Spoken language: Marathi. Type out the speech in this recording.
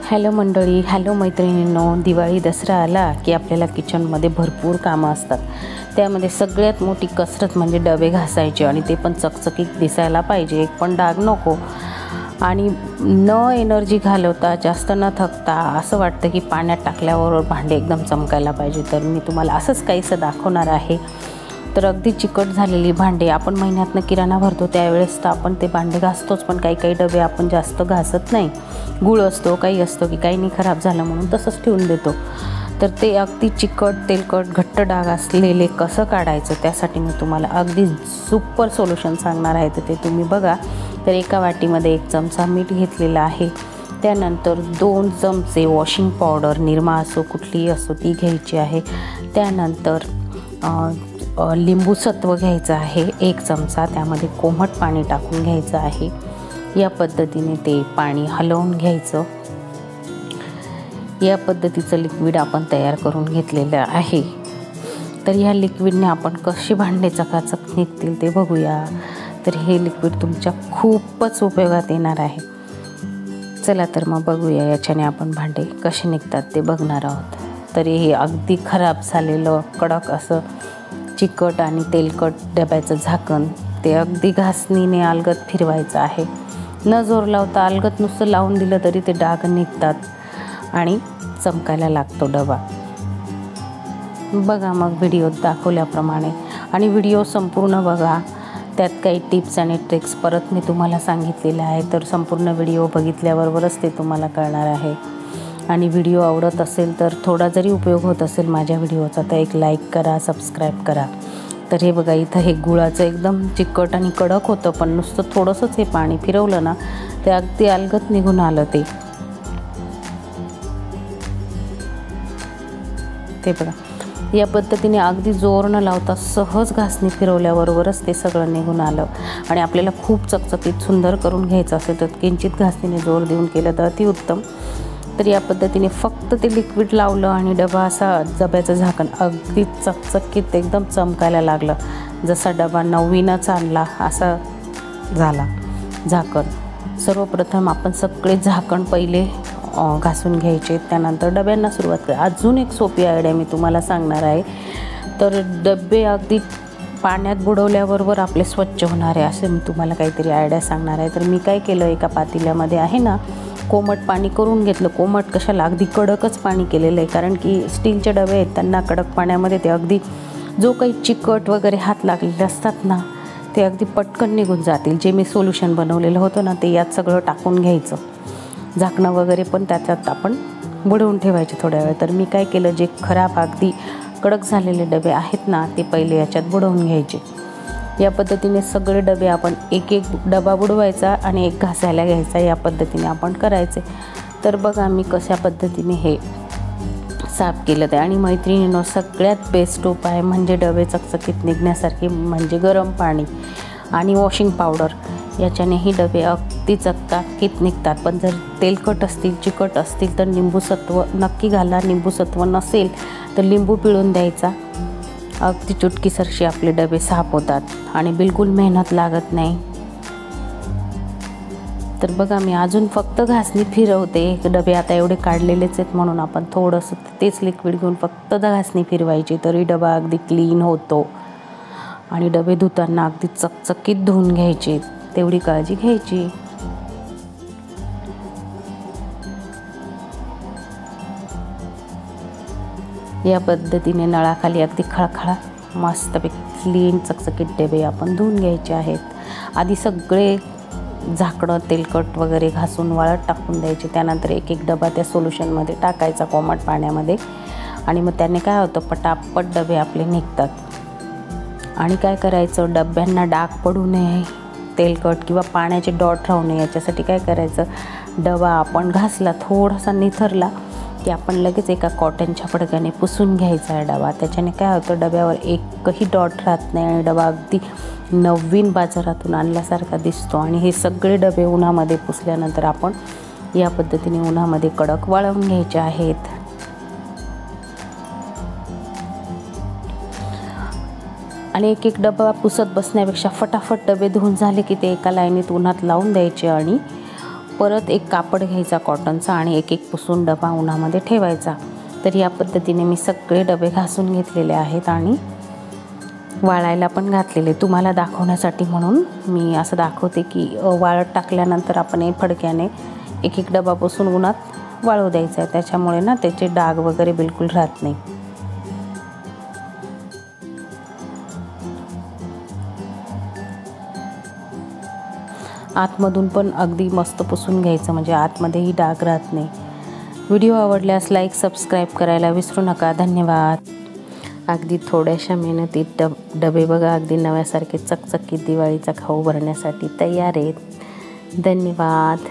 हॅलो मंडळी, हॅलो मैत्रिणींनो. दिवाळी दसरा आला की आपल्याला किचनमध्ये भरपूर कामं असतात. त्यामध्ये सगळ्यात मोठी कसरत म्हणजे डबे घासायचे आणि ते पण चकचकीत दिसायला पाहिजे, एक पण डाग नको. आणि न एनर्जी घालवता, जास्त न थकता, असं वाटतं की पाण्यात टाकल्यावर भांडे एकदम चमकायला पाहिजे. तर मी तुम्हाला असंच काहीसं दाखवणार आहे. तर अगदी चिकट झालेली भांडे, आपण महिन्यातनं किराणा भरतो त्यावेळेस तर आपण ते भांडे घासतोच, पण काही काही डबे आपण जास्त घासत नाही. गुळ असतो, काही असतो की काही नाही खराब झालं म्हणून तसंच ठेवून देतो. तर ते अगदी चिकट, तेलकट, घट्ट डाग असलेले कसं काढायचं, त्यासाठी मी तुम्हाला अगदी सुपर सोल्युशन सांगणार आहे. तर ते तुम्ही बघा. तर एका वाटीमध्ये 1 चमचा मीठ घेतलेला आहे. त्यानंतर 2 चमचे वॉशिंग पावडर, निरमा असो कुठलीही असो ती घ्यायची आहे. त्यानंतर लिंबू सत्व घ्यायचं आहे 1 चमचा, त्यामध्ये कोमट पाणी टाकून घ्यायचं आहे. या पद्धतीने ते पाणी हलवून घ्यायचं. या पद्धतीचं लिक्विड आपण तयार करून घेतलेलं आहे. तर ह्या लिक्विडने आपण कशी भांडे चकाचक निघतील ते बघूया. तर हे लिक्विड तुमच्या खूपच उपयोगात येणार आहे. चला तर मग बघूया याच्याने आपण भांडे कसे निघतात ते बघणार आहोत. तर हे अगदी खराब झालेलं कडक असं चिकट आणि तेलकट डब्याचं झाकण, ते अगदी घासणीने अलगद फिरवायचं आहे. न जोर लावता अलगद नुसतं लावून दिलं तरी ते डाग निघतात आणि चमकायला लागतो डबा. बघा मग व्हिडिओत दाखवल्याप्रमाणे, आणि व्हिडिओ संपूर्ण बघा. त्यात काही टिप्स आणि ट्रिक्स परत मी तुम्हाला सांगितलेल्या आहे. तर संपूर्ण व्हिडिओ बघितल्याबरोबरच ते तुम्हाला कळणार आहे. आणि व्हिडिओ आवडत असेल तर, थोडा जरी उपयोग होत असेल माझ्या व्हिडिओचा, तर एक लाईक करा, सबस्क्राईब करा. तर हे बघा, इथं हे गुळाचं एकदम चिकट आणि कडक होतं, पण नुसतं थोडंसंच हे पाणी फिरवलं ना ते अगदी अलगद निघून आलं. ते बघा, या पद्धतीने अगदी जोर न लावता सहज घासणी फिरवल्याबरोबरच ते सगळं निघून आलं. आणि आपल्याला खूप चकचकीत सुंदर करून घ्यायचं असेल तर किंचित घासणीने जोर देऊन केलं तर अतिउत्तम. तर या पद्धतीने फक्त ते लिक्विड लावलं आणि डबा असा, डब्याचं झाकण अगदी चकचकीत एकदम चमकायला लागलं. जसा डबा नवीनच आणला असा झाला झाकण. सर्वप्रथम आपण सगळे झाकण पहिले घासून घ्यायचे, त्यानंतर डब्यांना सुरुवात करा. अजून एक सोपी आयडिया मी तुम्हाला सांगणार आहे. तर डबे अगदी पाण्यात बुडवल्याबरोबर आपले स्वच्छ होणार आहे, असे मी तुम्हाला काहीतरी आयडिया सांगणार आहे. तर मी काय केलं, एका पातेल्यामध्ये आहे ना कोमट पाणी करून घेतलं. कोमट कशाला, अगदी कडकच पाणी केलेलं आहे, कारण की स्टीलचे डबे आहेत त्यांना कडक पाण्यामध्ये ते अगदी जो काही चिकट वगैरे हात लागलेले असतात ना ते अगदी पटकन निघून जातील. जे मी सोल्युशन बनवलेलं होतं ना ते यात सगळं टाकून घ्यायचं. झाकणं वगैरे पण त्याच्यात आपण बुडवून ठेवायचे थोड्या वेळ. तर मी काय केलं, जे खराब अगदी कडक झालेले डबे आहेत ना ते पहिले याच्यात बुडवून घ्यायचे. या पद्धतीने सगळे डबे आपण एक एक डबा बुडवायचा आणि एक घासायला घ्यायचा. या पद्धतीने आपण करायचे. तर बघा मी कशा पद्धतीने हे साफ केलं ते. आणि मैत्रिणींनो, सगळ्यात बेस्ट उपाय म्हणजे डबे चकचकीत निघण्यासारखे म्हणजे गरम पाणी आणि वॉशिंग पावडर. याच्यानेही डबे अगदी चकचकीत निघतात. पण जर तेलकट असतील, चिकट असतील तर लिंबूसत्व नक्की घाला. लिंबूसत्व नसेल तर लिंबू पिळून द्यायचा. अगदी चुटकीसरशी आपले डबे साफ होतात आणि बिलकुल मेहनत लागत नाही. तर बघा मी अजून फक्त घासणी फिरवते. डबे आता एवढे काढलेलेच आहेत म्हणून आपण थोडंसं तेच लिक्विड घेऊन फक्त घासणी फिरवायची, तरी डबा अगदी क्लीन होतो. आणि डबे धुताना अगदी चकचकीत धुवून घ्यायचे, तेवढी काळजी घ्यायची. या पद्धतीने नळाखाली अगदी खळखळा मस्तपैकी क्लीन चकचकीत डबे आपण धुवून घ्यायचे आहेत. आधी सगळे झाकणं तेलकट वगैरे घासून वाळत टाकून द्यायचे. त्यानंतर एक एक डबा त्या सोल्युशनमध्ये टाकायचा कोमट पाण्यामध्ये. आणि मग त्याने काय होतं, पटापट डबे आपले निघतात. आणि काय करायचं, डब्यांना डाग पडू नये, तेलकट किंवा पाण्याचे डॉट राहू नये, याच्यासाठी काय करायचं, डबा आपण घासला, थोडासा निथरला की आपण लगेच एका कॉटनच्या फडक्याने पुसून घ्यायचा आहे डबा. त्याच्याने काय होतं, डब्यावर एकही डॉट राहत नाही आणि डबा अगदी नवीन बाजारातून आणल्यासारखा दिसतो. आणि हे सगळे डबे उन्हामध्ये पुसल्यानंतर आपण या पद्धतीने उन्हामध्ये कडक वाळवून घ्यायचे आहेत. आणि एक एक डबा पुसत बसण्यापेक्षा फटाफट डबे धुवून झाले की ते एका लाईनीत उन्हात लावून द्यायचे आणि परत एक कापड घ्यायचा कॉटनचा आणि एक एक पुसून डबा उन्हामध्ये ठेवायचा। तर या पद्धतीने मी सगळे डबे घासून घेतलेले आहेत आणि वाळायला पण घातलेले, तुम्हाला दाखवण्यासाठी म्हणून मी असं दाखवते की वाळत टाकल्यानंतर आपण हे फडक्याने एक एक डबा पुसून उन्हात वाळू द्यायचा आहे, त्याच्यामुळे ना त्याचे डाग वगैरे बिलकुल राहत नाही। आतमधून पण अगदी मस्त पुसून घ्यायचं, म्हणजे आतमध्येही डाग राहत नाही। व्हिडिओ आवडल्यास लाईक सबस्क्राईब करायला विसरू नका। धन्यवाद। अगदी थोड्याशा मेहनतीत डबे बघा अगदी नव्यासारखे चकचकीत दिवाळीचा खाऊ भरण्यासाठी तयार आहेत। धन्यवाद।